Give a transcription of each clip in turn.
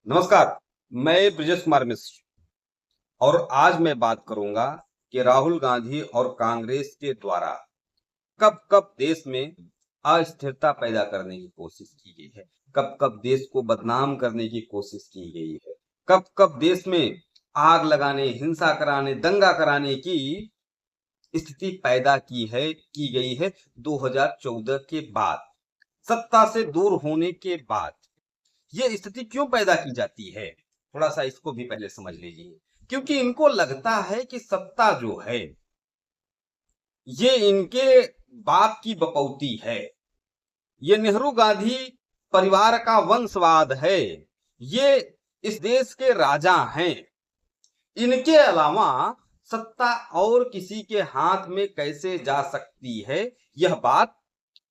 नमस्कार। मैं ब्रिजेश कुमार मिश्र और आज मैं बात करूंगा कि राहुल गांधी और कांग्रेस के द्वारा कब कब देश में अस्थिरता पैदा करने की कोशिश की गई है, कब कब देश को बदनाम करने की कोशिश की गई है, कब कब देश में आग लगाने, हिंसा कराने, दंगा कराने की स्थिति पैदा की गई है। 2014 के बाद, सत्ता से दूर होने के बाद ये स्थिति क्यों पैदा की जाती है, थोड़ा सा इसको भी पहले समझ लीजिए। क्योंकि इनको लगता है कि सत्ता जो है ये इनके बाप की बपौती है, ये नेहरू गांधी परिवार का वंशवाद है, ये इस देश के राजा हैं। इनके अलावा सत्ता और किसी के हाथ में कैसे जा सकती है, यह बात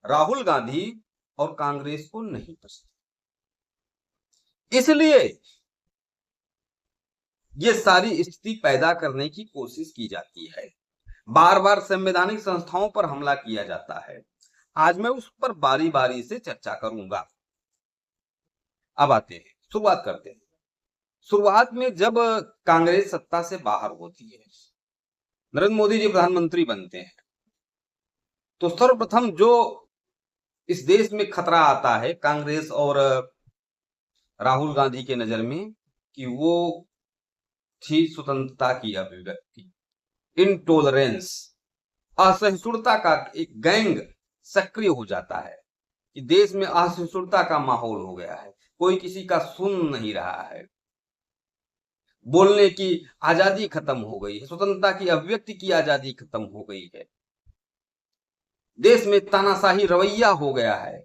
राहुल गांधी और कांग्रेस को नहीं पसंद। इसलिए ये सारी स्थिति पैदा करने की कोशिश की जाती है, बार बार संवैधानिक संस्थाओं पर हमला किया जाता है। आज मैं उस पर बारी बारी से चर्चा करूंगा। अब आते हैं, शुरुआत करते हैं। शुरुआत में जब कांग्रेस सत्ता से बाहर होती है, नरेंद्र मोदी जी प्रधानमंत्री बनते हैं, तो सर्वप्रथम जो इस देश में खतरा आता है कांग्रेस और राहुल गांधी के नजर में, कि वो थी स्वतंत्रता की अभिव्यक्ति, इनटॉलरेंस, असहिष्णुता का एक गैंग सक्रिय हो जाता है कि देश में असहिष्णुता का माहौल हो गया है, कोई किसी का सुन नहीं रहा है, बोलने की आजादी खत्म हो गई है, स्वतंत्रता की अभिव्यक्ति की आजादी खत्म हो गई है, देश में तानाशाही रवैया हो गया है,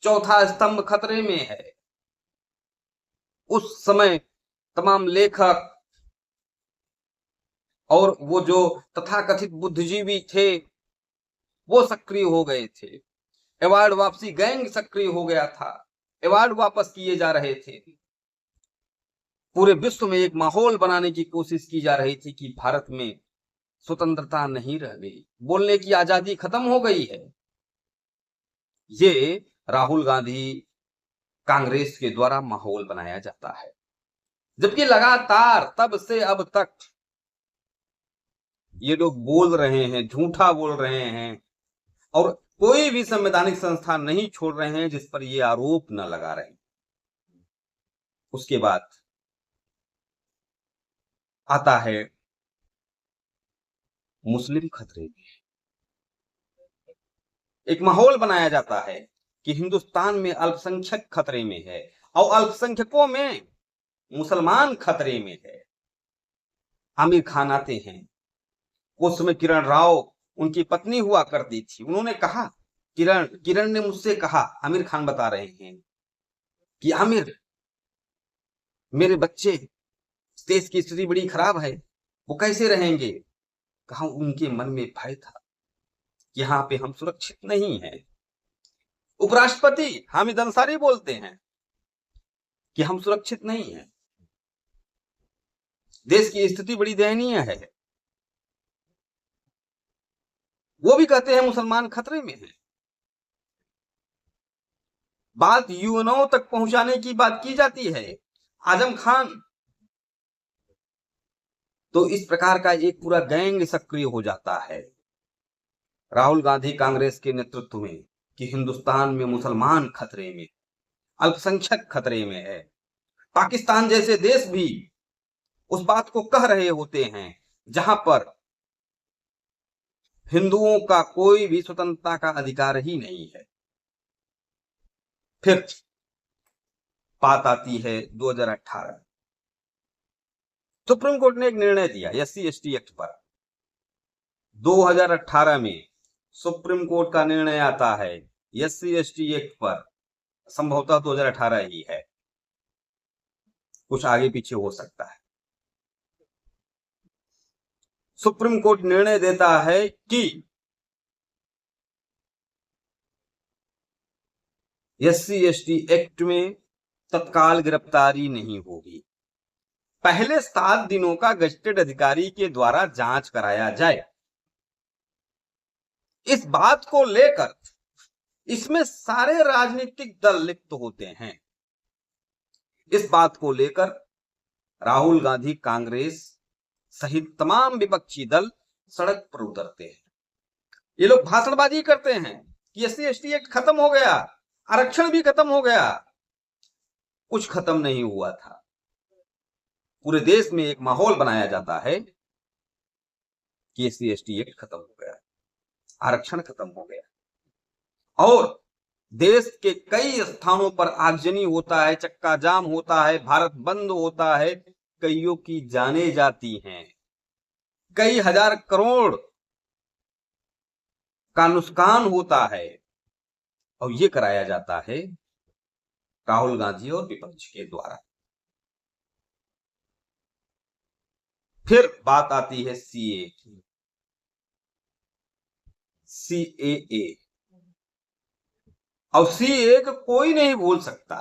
चौथा स्तंभ खतरे में है। उस समय तमाम लेखक और वो जो तथाकथित बुद्धिजीवी थे वो सक्रिय हो गए थे, अवार्ड वापसी गैंग सक्रिय हो गया था, अवार्ड वापस किए जा रहे थे, पूरे विश्व में एक माहौल बनाने की कोशिश की जा रही थी कि भारत में स्वतंत्रता नहीं रह गई, बोलने की आजादी खत्म हो गई है। ये राहुल गांधी कांग्रेस के द्वारा माहौल बनाया जाता है, जबकि लगातार तब से अब तक ये लोग बोल रहे हैं, झूठा बोल रहे हैं, और कोई भी संवैधानिक संस्था नहीं छोड़ रहे हैं जिस पर ये आरोप न लगा रहे हैं। उसके बाद आता है मुस्लिम खतरे में। एक माहौल बनाया जाता है कि हिंदुस्तान में अल्पसंख्यक खतरे में है और अल्पसंख्यकों में मुसलमान खतरे में है। आमिर खान आते हैं, उस समय किरण राव उनकी पत्नी हुआ करती थी, उन्होंने कहा, किरण ने मुझसे कहा, आमिर खान बता रहे हैं कि आमिर, मेरे बच्चे, देश की स्थिति बड़ी खराब है, वो कैसे रहेंगे। कहा उनके मन में भय था, यहाँ पे हम सुरक्षित नहीं हैं। उपराष्ट्रपति हामिद अंसारी बोलते हैं कि हम सुरक्षित नहीं हैं, देश की स्थिति बड़ी दयनीय है। वो भी कहते हैं मुसलमान खतरे में हैं। बात यूएनओ तक पहुंचाने की बात की जाती है, आजम खान। तो इस प्रकार का एक पूरा गैंग सक्रिय हो जाता है राहुल गांधी कांग्रेस के नेतृत्व में कि हिंदुस्तान में मुसलमान खतरे में, अल्पसंख्यक खतरे में है। पाकिस्तान जैसे देश भी उस बात को कह रहे होते हैं जहां पर हिंदुओं का कोई भी स्वतंत्रता का अधिकार ही नहीं है। फिर बात आती है 2018, सुप्रीम कोर्ट ने एक निर्णय दिया SC/ST एक्ट पर। 2018 में सुप्रीम कोर्ट का निर्णय आता है SC/ST एक्ट पर, संभवतः 2018 ही है, कुछ आगे पीछे हो सकता है। सुप्रीम कोर्ट निर्णय देता है कि SC/ST एक्ट में तत्काल गिरफ्तारी नहीं होगी, पहले 7 दिनों का गजेटेड अधिकारी के द्वारा जांच कराया जाए। इस बात को लेकर इसमें सारे राजनीतिक दल लिप्त होते हैं। इस बात को लेकर राहुल गांधी, कांग्रेस सहित तमाम विपक्षी दल सड़क पर उतरते हैं। ये लोग भाषणबाजी करते हैं कि SC/ST एक्ट खत्म हो गया, आरक्षण भी खत्म हो गया। कुछ खत्म नहीं हुआ था। पूरे देश में एक माहौल बनाया जाता है कि SC/ST एक्ट खत्म हो गया, आरक्षण खत्म हो गया, और देश के कई स्थानों पर आगजनी होता है, चक्का जाम होता है, भारत बंद होता है, कईयों की जानें जाती हैं, कई हजार करोड़ का नुकसान होता है, और ये कराया जाता है राहुल गांधी और विपक्ष के द्वारा। फिर बात आती है CAA की। CAA और CAA को कोई नहीं भूल सकता।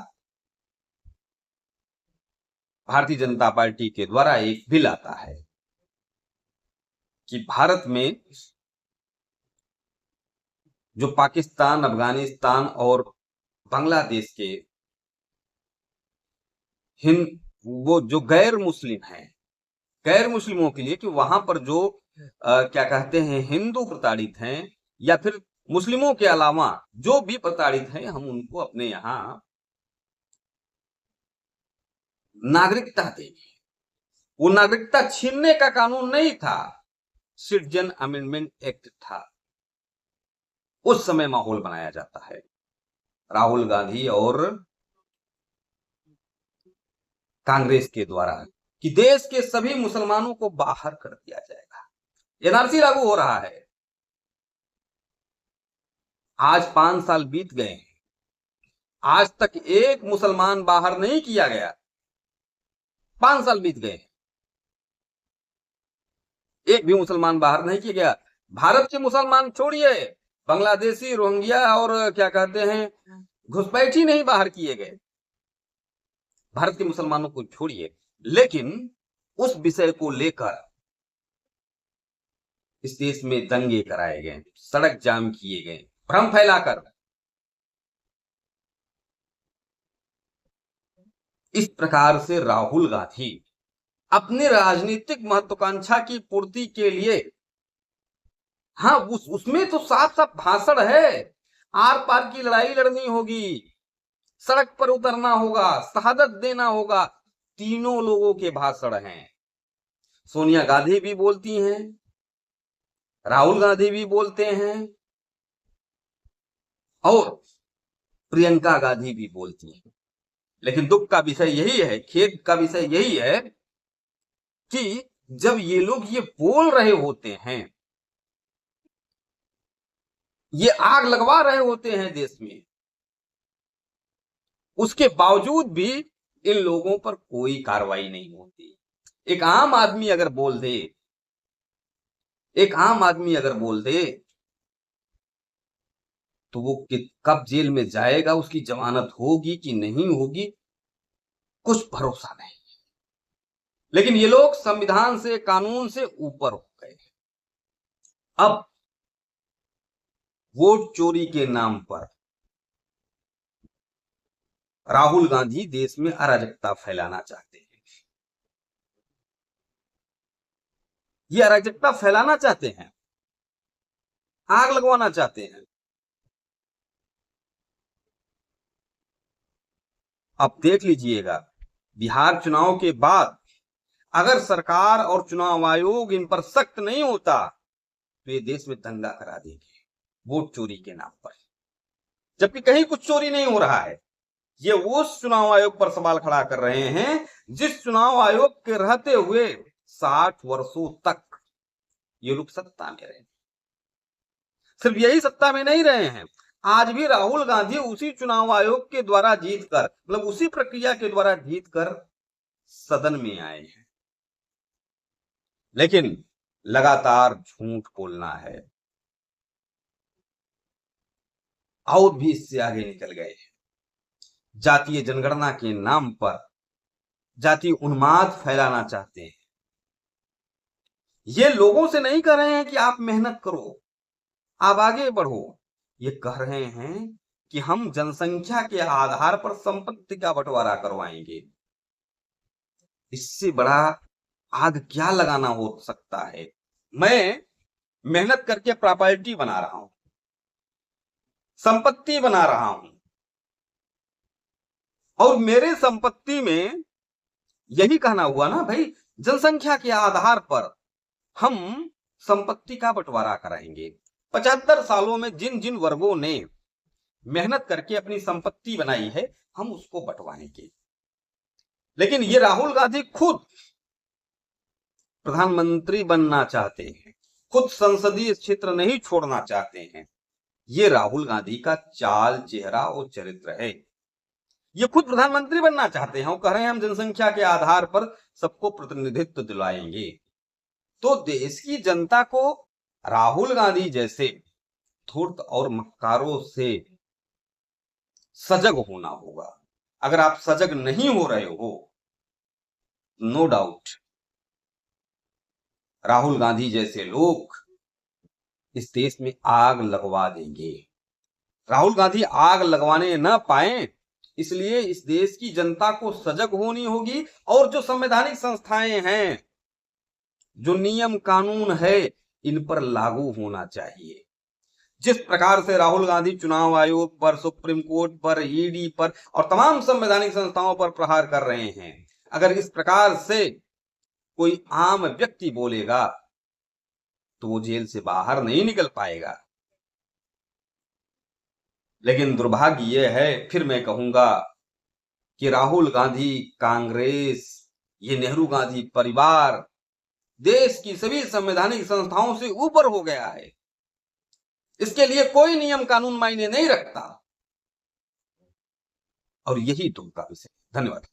भारतीय जनता पार्टी के द्वारा एक बिल आता है कि भारत में जो पाकिस्तान, अफगानिस्तान और बांग्लादेश के वो जो गैर मुस्लिम हैं, गैर मुस्लिमों के लिए, कि वहां पर जो क्या कहते हैं हिंदू प्रताड़ित हैं या फिर मुस्लिमों के अलावा जो भी प्रताड़ित हैं, हम उनको अपने यहां नागरिकता देंगे। वो नागरिकता छीनने का कानून नहीं था, सिटीजन अमेंडमेंट एक्ट था। उस समय माहौल बनाया जाता है राहुल गांधी और कांग्रेस के द्वारा कि देश के सभी मुसलमानों को बाहर कर दिया जाएगा। NRC लागू हो रहा है। आज 5 साल बीत गए हैं, आज तक एक मुसलमान बाहर नहीं किया गया। 5 साल बीत गए, एक भी मुसलमान बाहर नहीं किया गया। भारत के मुसलमान छोड़िए, बांग्लादेशी, रोहिंग्या और क्या कहते हैं घुसपैठी नहीं बाहर किए गए, भारत के मुसलमानों को छोड़िए। लेकिन उस विषय को लेकर इस देश में दंगे कराए गए, सड़क जाम किए गए, भ्रम फैलाकर। इस प्रकार से राहुल गांधी अपनी राजनीतिक महत्वाकांक्षा की पूर्ति के लिए, हाँ उसमें तो साफ साफ भाषण है, आर पार की लड़ाई लड़नी होगी, सड़क पर उतरना होगा, शहादत देना होगा, तीनों लोगों के भाषण हैं। सोनिया गांधी भी बोलती हैं, राहुल गांधी भी बोलते हैं, और प्रियंका गांधी भी बोलती हैं। लेकिन दुख का विषय यही है, खेद का विषय यही है कि जब ये लोग ये बोल रहे होते हैं, ये आग लगवा रहे होते हैं देश में, उसके बावजूद भी इन लोगों पर कोई कार्रवाई नहीं होती। एक आम आदमी अगर बोल दे, एक आम आदमी अगर बोल दे तो वो कब जेल में जाएगा, उसकी जमानत होगी कि नहीं होगी, कुछ भरोसा नहीं। लेकिन ये लोग संविधान से, कानून से ऊपर हो गए। अब वोट चोरी के नाम पर राहुल गांधी देश में अराजकता फैलाना चाहते हैं। ये अराजकता फैलाना चाहते हैं, आग लगवाना चाहते हैं। अब देख लीजिएगा, बिहार चुनाव के बाद अगर सरकार और चुनाव आयोग इन पर सख्त नहीं होता तो ये देश में दंगा करा देंगे वोट चोरी के नाम पर, जबकि कहीं कुछ चोरी नहीं हो रहा है। ये उस चुनाव आयोग पर सवाल खड़ा कर रहे हैं जिस चुनाव आयोग के रहते हुए 60 वर्षों तक ये लोग सत्ता में रहे। सिर्फ यही सत्ता में नहीं रहे हैं, आज भी राहुल गांधी उसी चुनाव आयोग के द्वारा जीतकर, मतलब उसी प्रक्रिया के द्वारा जीतकर सदन में आए हैं। लेकिन लगातार झूठ बोलना है, और भी इससे आगे निकल गए हैं। जातीय जनगणना के नाम पर जातीय उन्माद फैलाना चाहते हैं। ये लोगों से नहीं कह रहे हैं कि आप मेहनत करो, आप आगे बढ़ो, ये कह रहे हैं कि हम जनसंख्या के आधार पर संपत्ति का बंटवारा करवाएंगे, इससे बड़ा आग क्या लगाना हो सकता है। मैं मेहनत करके प्रॉपर्टी बना रहा हूं, संपत्ति बना रहा हूं, और मेरे संपत्ति में यही कहना हुआ ना भाई, जनसंख्या के आधार पर हम संपत्ति का बंटवारा कराएंगे। 75 सालों में जिन जिन वर्गों ने मेहनत करके अपनी संपत्ति बनाई है, हम उसको बंटवाएंगे। लेकिन ये राहुल गांधी खुद प्रधानमंत्री बनना चाहते हैं, खुद संसदीय क्षेत्र नहीं छोड़ना चाहते हैं। ये राहुल गांधी का चाल, चेहरा और चरित्र है। ये खुद प्रधानमंत्री बनना चाहते हैं और कह रहे हैं हम जनसंख्या के आधार पर सबको प्रतिनिधित्व दिलाएंगे। तो देश की जनता को राहुल गांधी जैसे धूर्त और मक्कारों से सजग होना होगा। अगर आप सजग नहीं हो रहे हो, नो डाउट राहुल गांधी जैसे लोग इस देश में आग लगवा देंगे। राहुल गांधी आग लगवाने न पाए, इसलिए इस देश की जनता को सजग होनी होगी। और जो संवैधानिक संस्थाएं हैं, जो नियम कानून है, इन पर लागू होना चाहिए। जिस प्रकार से राहुल गांधी चुनाव आयोग पर, सुप्रीम कोर्ट पर, ईडी पर और तमाम संवैधानिक संस्थाओं पर प्रहार कर रहे हैं, अगर इस प्रकार से कोई आम व्यक्ति बोलेगा तो वो जेल से बाहर नहीं निकल पाएगा। लेकिन दुर्भाग्य यह है, फिर मैं कहूंगा कि राहुल गांधी, कांग्रेस, ये नेहरू गांधी परिवार देश की सभी संवैधानिक संस्थाओं से ऊपर हो गया है। इसके लिए कोई नियम कानून मायने नहीं रखता, और यही दुख का विषय। धन्यवाद।